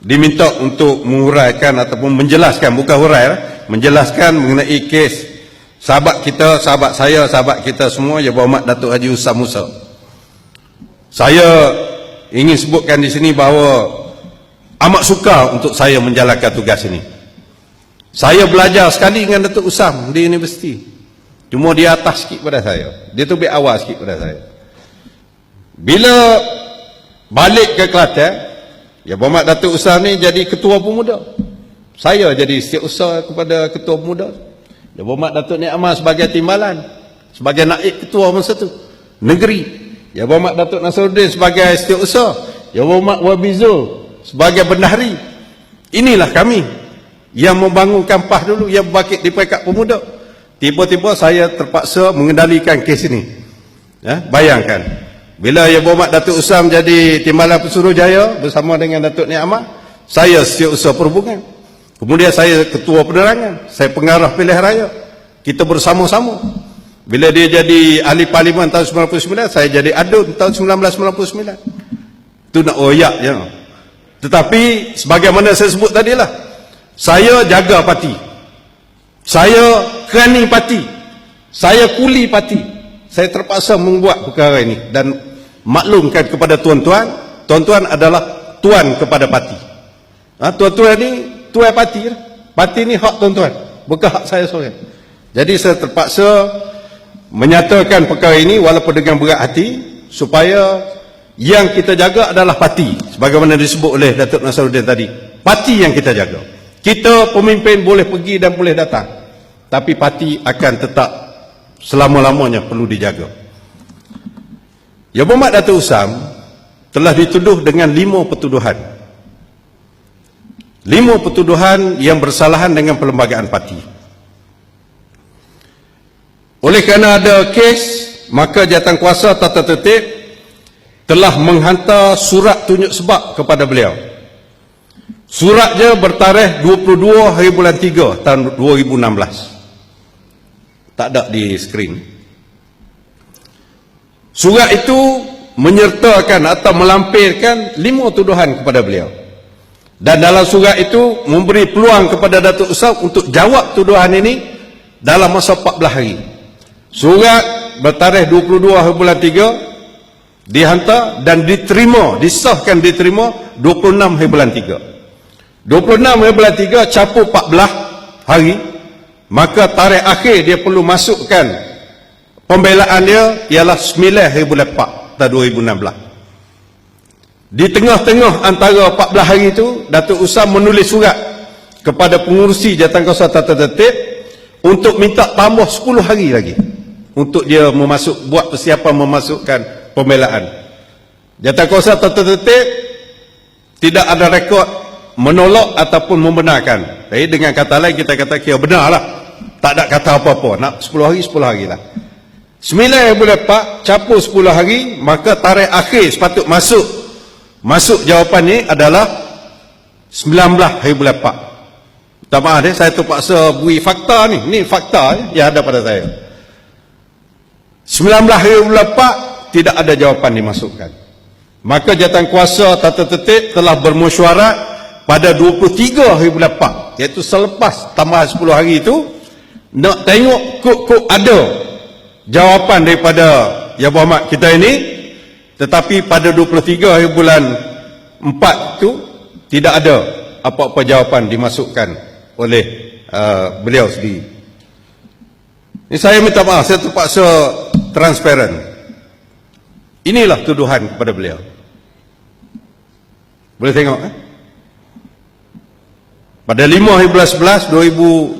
diminta untuk menguraikan ataupun menjelaskan, bukan hurai, menjelaskan mengenai kes sahabat kita, sahabat saya, sahabat kita semua, Yang Berhormat Datuk Haji Usam Musa. Saya ingin sebutkan di sini bahawa amat sukar untuk saya menjalankan tugas ini. Saya belajar sekali dengan Datuk Usam di universiti. Cuma dia atas sikit pada saya. Dia tu lebih awal sikit pada saya. Bila balik ke Kelantan, Yang Berhormat Datuk Usam ni jadi ketua pemuda. Saya jadi setiausaha kepada ketua pemuda. Yang Berhormat Datuk Nik Amal sebagai timbalan, sebagai naib ketua masa tu negeri. Yang Berhormat Datuk Nasruddin sebagai setiausaha. Yang Berhormat Wabizul sebagai bendahari. Inilah kami yang membangunkan PAS dulu, yang berbangkit di peringkat pemuda. Tiba-tiba saya terpaksa mengendalikan kes ini. Ya, bayangkan. Bila Yang Berhormat Datuk Usam jadi Timbalan Pesuruhjaya bersama dengan Datuk Nik Ahmad, saya setiausaha perhubungan. Kemudian saya ketua penerangan, saya pengarah pilihan raya. Kita bersama-sama. Bila dia jadi ahli parlimen tahun 99, saya jadi adun tahun 1999. Itu nak oyak je. Tetapi sebagaimana saya sebut tadilah, saya jaga parti. Saya kerani parti. Saya kuli parti. Saya terpaksa membuat perkara ini dan maklumkan kepada tuan-tuan, tuan-tuan adalah tuan kepada parti. Tuan-tuan ni tuan parti. Parti ni hak tuan-tuan, bukan hak saya seorang. Jadi saya terpaksa menyatakan perkara ini walaupun dengan berat hati, supaya yang kita jaga adalah parti, sebagaimana disebut oleh Datuk Nasruddin tadi. Parti yang kita jaga. Kita pemimpin boleh pergi dan boleh datang, tapi parti akan tetap selama-lamanya perlu dijaga. Yang Berhormat Datuk Usam telah dituduh dengan 5 pertuduhan. 5 pertuduhan yang bersalahan dengan perlembagaan parti. Oleh kerana ada kes, maka Jawatankuasa Tata Tertib telah menghantar surat tunjuk sebab kepada beliau. Suratnya bertarikh 22 hari bulan 3 tahun 2016. Tak ada di skrin. Surat itu menyertakan atau melampirkan 5 tuduhan kepada beliau. Dan dalam surat itu memberi peluang kepada Datuk Usam untuk jawab tuduhan ini dalam masa 14 hari. Surat bertarikh 22 hari bulan 3 dihantar dan diterima, disahkan diterima 26 hari bulan 3. 26 hari bulan 3 capur 14 hari, maka tarikh akhir dia perlu masukkan pembelaan dia ialah 9 hari bulan 4 tahun 2016. Di tengah-tengah antara 14 hari itu, Datuk Usam menulis surat kepada pengurusi Jawatankuasa Tata Tertib untuk minta tambah 10 hari lagi untuk dia buat persiapan memasukkan pembelaan. Jawatankuasa Tata Tertib tidak ada rekod menolak ataupun membenarkan. Jadi dengan kata lain kita kata kira benarlah. Tak ada kata apa-apa. Nak 10 hari, 10 hari lah. 9 hari bulan 4, capur 10 hari, maka tarikh akhir sepatut masuk jawapan ni adalah 19 hari bulan 4. Tak maaf saya terpaksa beri fakta ni. Ni fakta yang ada pada saya. 19 hari bulan 4 tidak ada jawapan dimasukkan. Maka Jawatankuasa Tata Tertib telah bermesyuarat pada 23 hari bulan 4, iaitu selepas tambahan 10 hari itu, nak tengok kok ada jawapan daripada Yang Berhormat kita ini. Tetapi pada 23 hari bulan 4 itu tidak ada apa-apa jawapan dimasukkan oleh beliau sendiri. Ini saya minta maaf, saya terpaksa transparan. Inilah tuduhan kepada beliau. Boleh tengok Pada 5 hari bulan 11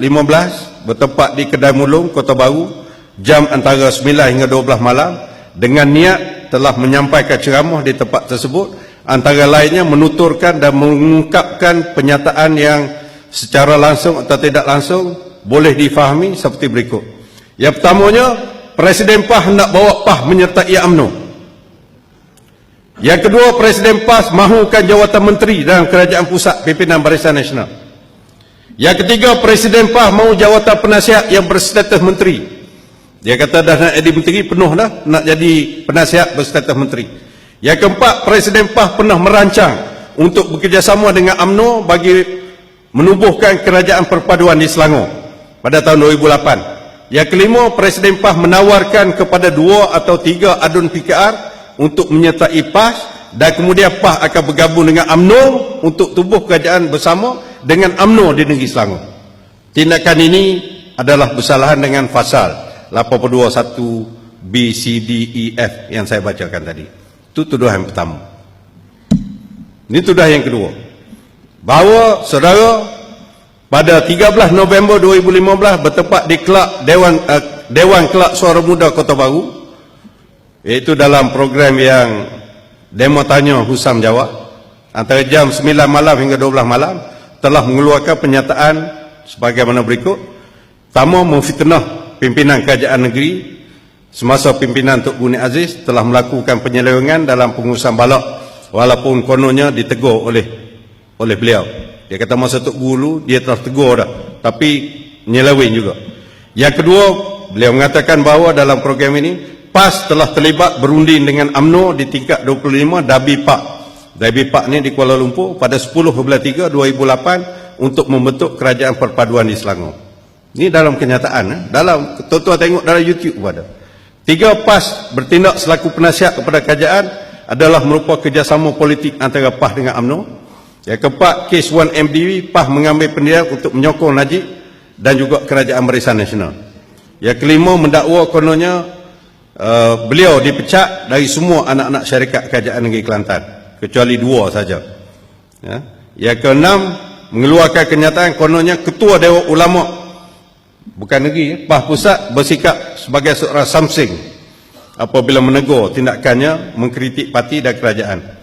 2015 bertempat di Kedai Mulung, Kota Baru, jam antara 9 hingga 12 malam, dengan niat telah menyampaikan ceramah di tempat tersebut, antara lainnya menuturkan dan mengungkapkan penyataan yang secara langsung atau tidak langsung boleh difahami seperti berikut. Yang pertamanya, Presiden PAS hendak bawa PAS menyertai UMNO. Yang kedua, Presiden PAS mahukan jawatan menteri dalam kerajaan pusat pimpinan Barisan Nasional. Yang ketiga, Presiden PAS mahu jawatan penasihat yang berstatus menteri. Dia kata dah nak jadi menteri, penuh dah nak jadi penasihat berstatus menteri. Yang keempat, Presiden PAS pernah merancang untuk bekerjasama dengan UMNO bagi menubuhkan kerajaan perpaduan di Selangor pada tahun 2008. Yang kelima, Presiden PAS menawarkan kepada 2 atau 3 adun PKR untuk menyertai PAS, dan kemudian PAS akan bergabung dengan UMNO untuk tubuh kerajaan bersama dengan UMNO di negeri Selangor. Tindakan ini adalah bersalahan dengan pasal 821 B, C, D, E, F yang saya bacakan tadi. Itu tuduhan yang pertama. Ini tuduhan yang kedua, bahawa saudara pada 13 November 2015 bertempat di kelab Dewan Kelab Suara Muda Kota Baru, iaitu dalam program yang demo tanya Husam jawab antara jam 9 malam hingga 12 malam, telah mengeluarkan pernyataan sebagaimana berikut. Pertama, memfitnah pimpinan kerajaan negeri semasa pimpinan Tok Guni Aziz telah melakukan penyelewengan dalam pengurusan balak, walaupun kononnya ditegur oleh beliau. Dia kata masa Tok Gulu dia telah tegur dah, tapi nyeleweng juga. Yang kedua, beliau mengatakan bahawa dalam program ini PAS telah terlibat berunding dengan UMNO di tingkat 25 Dabi Pak. Dabi Pak ni di Kuala Lumpur pada 10/3/2008 untuk membentuk kerajaan perpaduan di Selangor. Ini dalam kenyataan, dalam tuan-tuan tengok dalam YouTube ada. 3, PAS bertindak selaku penasihat kepada kerajaan adalah merupakan kerjasama politik antara PAS dengan UMNO. Yang keempat, kes 1MDB, PAS mengambil pendirian untuk menyokong Najib dan juga kerajaan Barisan Nasional. Yang kelima, mendakwa kononnya beliau dipecat dari semua anak-anak syarikat kerajaan negeri Kelantan, kecuali 2 saja. Ya. Yang keenam, mengeluarkan kenyataan kononnya ketua Dewan Ulama bukan negeri, PAS Pusat bersikap sebagai seorang samsing apabila menegur tindakannya mengkritik parti dan kerajaan.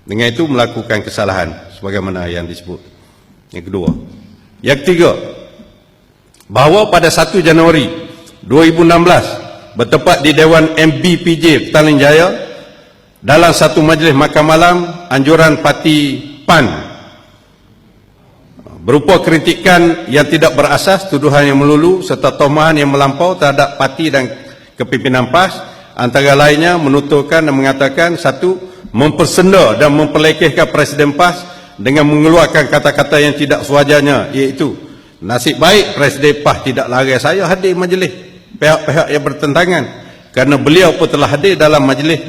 Dengan itu melakukan kesalahan sebagaimana yang disebut. Yang kedua. Yang ketiga, bahawa pada 1 Januari 2016 bertempat di Dewan MBPJ Petaling Jaya dalam satu majlis makan malam, anjuran parti PAN berupa kritikan yang tidak berasas, tuduhan yang melulu serta tomahan yang melampau terhadap parti dan kepimpinan PAS, antara lainnya menuturkan dan mengatakan, 1, mempersenda dan memperlekehkan Presiden PAS dengan mengeluarkan kata-kata yang tidak sewajarnya, iaitu nasib baik Presiden PAS tidak larang saya hadir majlis pihak-pihak yang bertentangan, kerana beliau pun telah hadir dalam majlis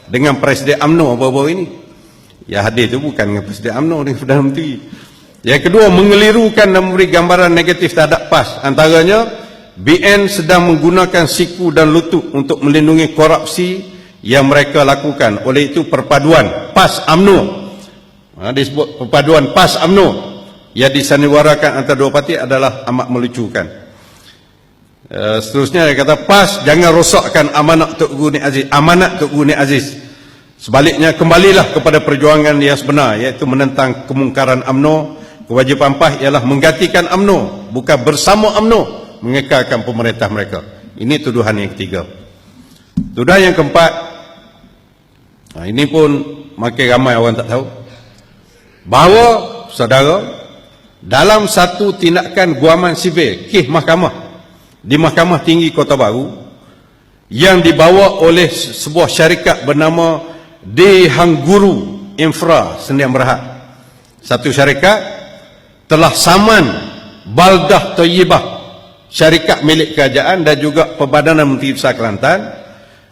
dengan Presiden UMNO baru-baru ini. Yang hadir itu bukan dengan Presiden UMNO, dengan Perdana Menteri. Yang kedua, mengelirukan dan memberi gambaran negatif terhadap PAS, antaranya BN sedang menggunakan siku dan lutut untuk melindungi korupsi yang mereka lakukan. Oleh itu perpaduan PAS UMNO, disebut perpaduan PAS UMNO yang disandiwarakan antara dua parti adalah amat melucukan. Seterusnya dia kata, PAS jangan rosakkan amanat Tok Guni Aziz. Sebaliknya kembalilah kepada perjuangan yang sebenar, iaitu menentang kemungkaran UMNO. Kewajipan PAS ialah menggantikan UMNO, bukan bersama UMNO mengekalkan pemerintah mereka. Ini tuduhan yang ketiga. Tuduhan yang keempat, ini pun makin ramai orang tak tahu, bahawa saudara dalam satu tindakan guaman sivil kes mahkamah di Mahkamah Tinggi Kota Baru yang dibawa oleh sebuah syarikat bernama Dehangguru Infra Sendian Berhad, satu syarikat telah saman Baldah Thayyibah, syarikat milik kerajaan dan juga Perbadanan Menteri Besar Kelantan,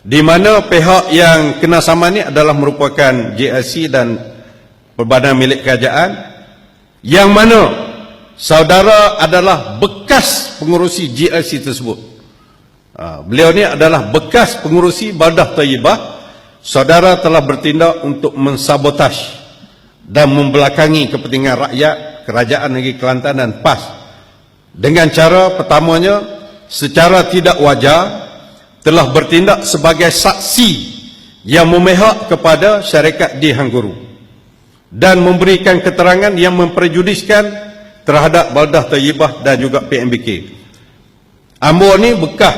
di mana pihak yang kena saman ini adalah merupakan JLC dan Perbadanan milik kerajaan, yang mana saudara adalah bekas pengurusi JLC tersebut. Beliau ni adalah bekas pengurusi Baldah Thayyibah. Saudara telah bertindak untuk mensabotaj dan membelakangi kepentingan rakyat, kerajaan negeri Kelantan dan PAS dengan cara pertamanya, secara tidak wajar telah bertindak sebagai saksi yang memihak kepada syarikat Dehangguru dan memberikan keterangan yang memperjudiskan terhadap Baldah Thayyibah dan juga PMBK. Ambo ni bekas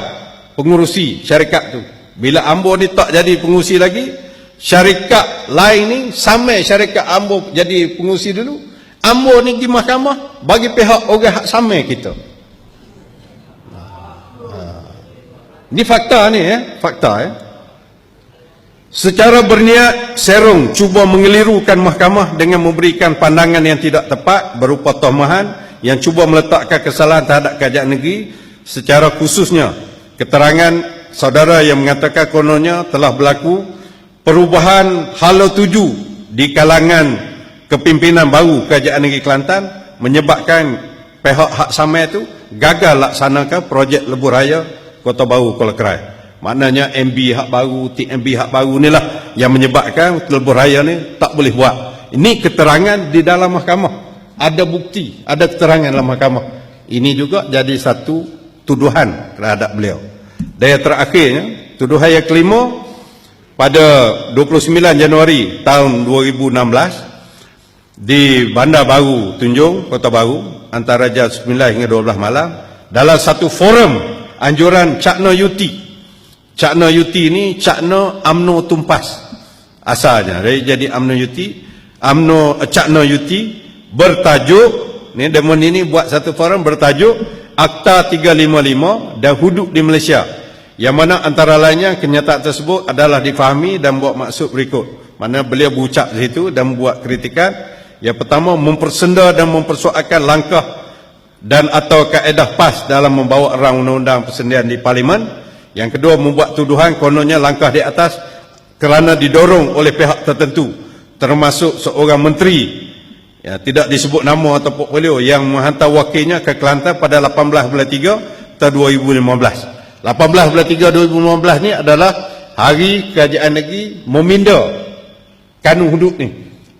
pengurusi syarikat tu. Bila Ambo ni tak jadi pengurusi lagi, syarikat lain ni samai syarikat Ambo jadi pengurusi dulu, Ambo ni pergi mahkamah bagi pihak orang hak samai kita. Ini fakta ni, fakta. secara berniat serong cuba mengelirukan mahkamah dengan memberikan pandangan yang tidak tepat berupa tomahan yang cuba meletakkan kesalahan terhadap kerajaan negeri, secara khususnya keterangan saudara yang mengatakan kononnya telah berlaku perubahan hala tuju di kalangan kepimpinan baru kerajaan negeri Kelantan, menyebabkan pihak hak sama itu gagal laksanakan projek lebuh raya Kota Baru Kuala Krai. Maknanya MB hak baru, TMB hak baru inilah yang menyebabkan lebuh raya ni tak boleh buat. Ini keterangan di dalam mahkamah, ada bukti, ada keterangan dalam mahkamah. Ini juga jadi satu tuduhan terhadap beliau. Dan yang terakhirnya, tuduhan yang kelima, pada 29 Januari tahun 2016 di Bandar Baru Tunjung, Kota Baru, antara jam 9 hingga 12 malam, dalam satu forum anjuran Cakna Yuti. Cakna Yuti ini Cakna UMNO Tumpas asalnya, jadi UMNO Yuti, Cakna Yuti bertajuk, ni demun ini buat satu forum bertajuk Akta 355 dan Hudud di Malaysia, yang mana antara lainnya kenyataan tersebut adalah difahami dan buat maksud berikut. Mana beliau berucap di situ dan buat kritikan. Yang pertama, mempersenda dan mempersoalkan langkah dan atau kaedah PAS dalam membawa rang undang-undang persendian di Parlimen. Yang kedua, membuat tuduhan kononnya langkah di atas kerana didorong oleh pihak tertentu, termasuk seorang menteri, ya, tidak disebut nama atau portfolio, yang menghantar wakilnya ke Kelantan pada 18 bulan 3 tahun 2015. 18 bulan 3 2015 ni adalah hari kerajaan negeri meminda kanun hudud ni,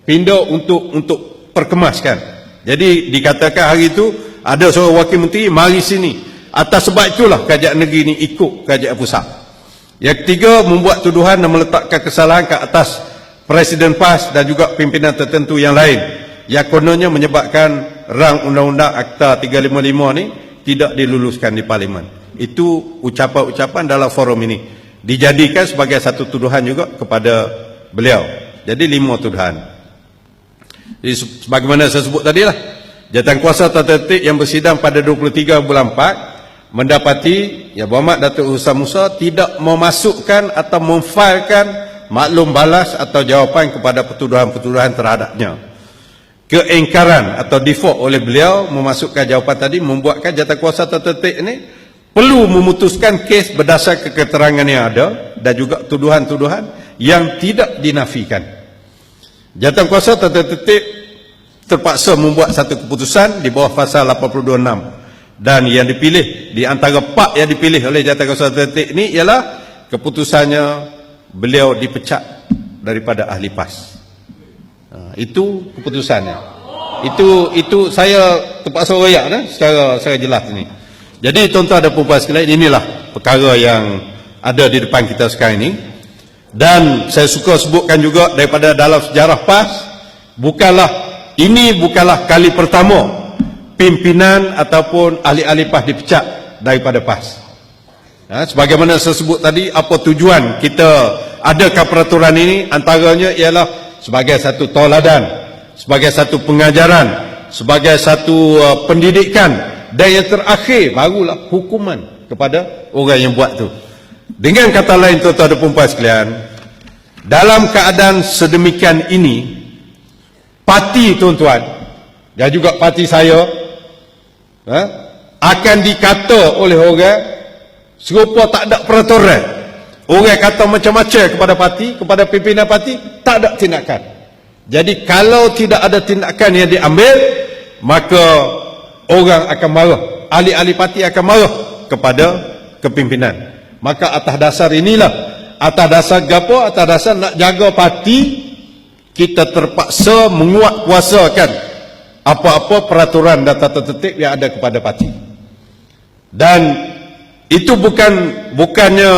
pindah untuk perkemaskan. Jadi dikatakan hari itu ada seorang wakil menteri mari sini. Atas sebab itulah kerajaan negeri ini ikut kerajaan pusat. Yang ketiga, membuat tuduhan dan meletakkan kesalahan ke atas Presiden PAS dan juga pimpinan tertentu yang lain, yang kononnya menyebabkan rang undang-undang Akta 355 ni tidak diluluskan di Parlimen. Itu ucapan-ucapan dalam forum ini dijadikan sebagai satu tuduhan juga kepada beliau. Jadi 5 tuduhan. Jadi sebagaimana saya sebut tadilah, Jawatankuasa Tata Tertib yang bersidang pada 23 bulan 4 mendapati Yang Berhormat Datuk Husam Musa tidak memasukkan atau memfailkan maklum balas atau jawapan kepada pertuduhan-pertuduhan terhadapnya. Keingkaran atau default oleh beliau memasukkan jawapan tadi membuatkan Jawatankuasa Tata Tertib ini perlu memutuskan kes berdasar keterangan yang ada dan juga tuduhan-tuduhan yang tidak dinafikan. Jawatankuasa Tata Tertib terpaksa membuat satu keputusan di bawah pasal 82(6). Dan yang dipilih, di antara 4 yang dipilih oleh Jawatankuasa Tata Tertib ini ialah keputusannya beliau dipecat daripada ahli PAS. Itu keputusannya. Itu saya terpaksa royak secara jelas ini. Jadi tuan-tuan dan puan-puan sekalian, inilah perkara yang ada di depan kita sekarang ini. Dan saya suka sebutkan juga daripada dalam sejarah PAS, ini bukanlah kali pertama pimpinan ataupun ahli-ahli PAS dipecat daripada PAS. Sebagaimana saya sebut tadi, apa tujuan kita adakan peraturan ini? Antaranya ialah sebagai satu tauladan, sebagai satu pengajaran, sebagai satu pendidikan, dan yang terakhir barulah hukuman kepada orang yang buat tu. Dengan kata lain, tuan-tuan dan puan-puan sekalian, dalam keadaan sedemikian ini, parti tuan-tuan dan juga parti saya akan dikata oleh orang serupa tak ada peraturan. Orang kata macam-macam kepada parti, kepada pimpinan parti, tak ada tindakan. Jadi kalau tidak ada tindakan yang diambil, maka orang akan marah, ahli-ahli parti akan marah kepada kepimpinan. Maka atas dasar inilah, atas dasar gapo, atas dasar nak jaga parti, kita terpaksa menguatkuasakan apa-apa peraturan dan tata tertib yang ada kepada parti. Dan itu bukannya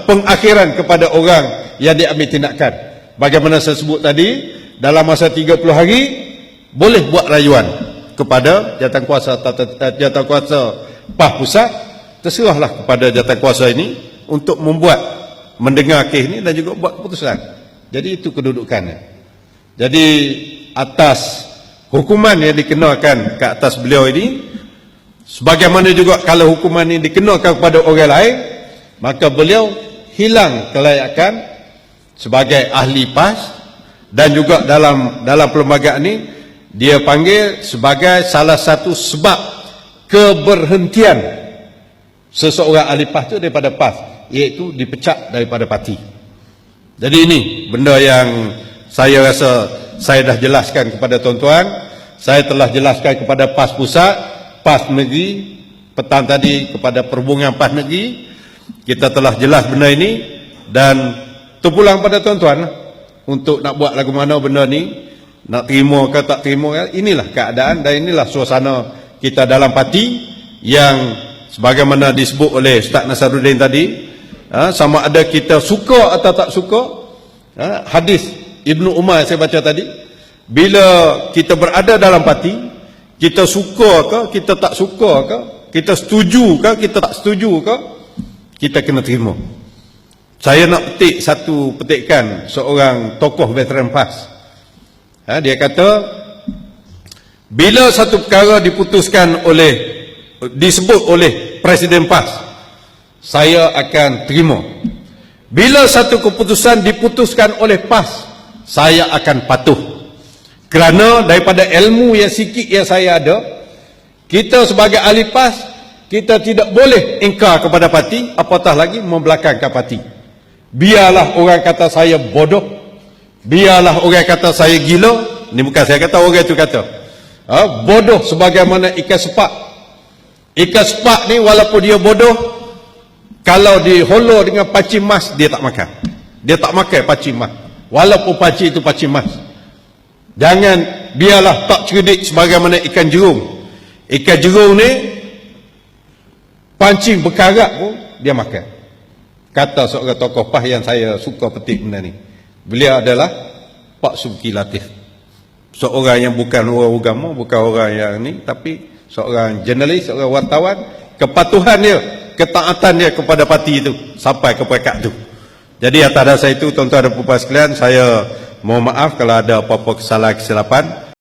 pengakhiran kepada orang yang diambil tindakan. Bagaimana saya sebut tadi, dalam masa 30 hari boleh buat rayuan kepada Jawatankuasa PAS Pusat. Terserahlah kepada Jawatankuasa ini untuk mendengar kes ini dan juga buat keputusan. Jadi itu kedudukannya. Jadi atas hukuman yang dikenakan ke atas beliau ini, sebagaimana juga kalau hukuman ini dikenakan kepada orang lain, maka beliau hilang kelayakan sebagai ahli PAS, dan juga dalam perlembagaan ini dia panggil sebagai salah satu sebab keberhentian seseorang ahli PAS itu daripada PAS, iaitu dipecat daripada parti. Jadi ini benda yang saya rasa saya dah jelaskan kepada tuan-tuan. Saya telah jelaskan kepada PAS Pusat, PAS Negeri, petang tadi kepada Perhubungan PAS Negeri. Kita telah jelas benda ini, dan terpulang pada tuan-tuan untuk nak buat lagu mana benda ni, nak terima ke tak terima. Inilah keadaan dan inilah suasana kita dalam parti yang sebagaimana disebut oleh Ustaz Nasaruddin tadi, sama ada kita suka atau tak suka. Hadis Ibnu Umar saya baca tadi, bila kita berada dalam parti, kita suka ke, kita tak suka ke, kita setuju ke, kita tak setuju ke, kita kena terima. Saya nak petik satu petikan seorang tokoh veteran PAS. Dia kata, bila satu perkara disebut oleh Presiden PAS, saya akan terima. Bila satu keputusan diputuskan oleh PAS, saya akan patuh. Kerana daripada ilmu yang sikit yang saya ada, kita sebagai ahli PAS, kita tidak boleh ingkar kepada parti, apatah lagi membelakangkan parti. Biarlah orang kata saya bodoh, biarlah orang kata saya gila. Ini bukan saya kata, orang itu kata. Bodoh sebagaimana ikan sepak. Ikan sepak ni walaupun dia bodoh, kalau diholo dengan paci emas, dia tak makan. Dia tak makan paci emas, walaupun paci itu paci emas. Jangan, biarlah tak cerdik sebagaimana ikan jerung. Ikan jerung ni pancing berkarat pun dia makan. Kata seorang tokoh PAS yang saya suka petik benda ni. Beliau adalah Pak Subki Latif, seorang yang bukan orang agama, bukan orang yang ni, tapi seorang jurnalis, seorang wartawan. Kepatuhan dia, ketaatan dia kepada parti itu sampai ke peringkat itu. Jadi atas dasar itu, tuan-tuan dan puan sekalian, saya mohon maaf kalau ada apa-apa kesalahan kesilapan.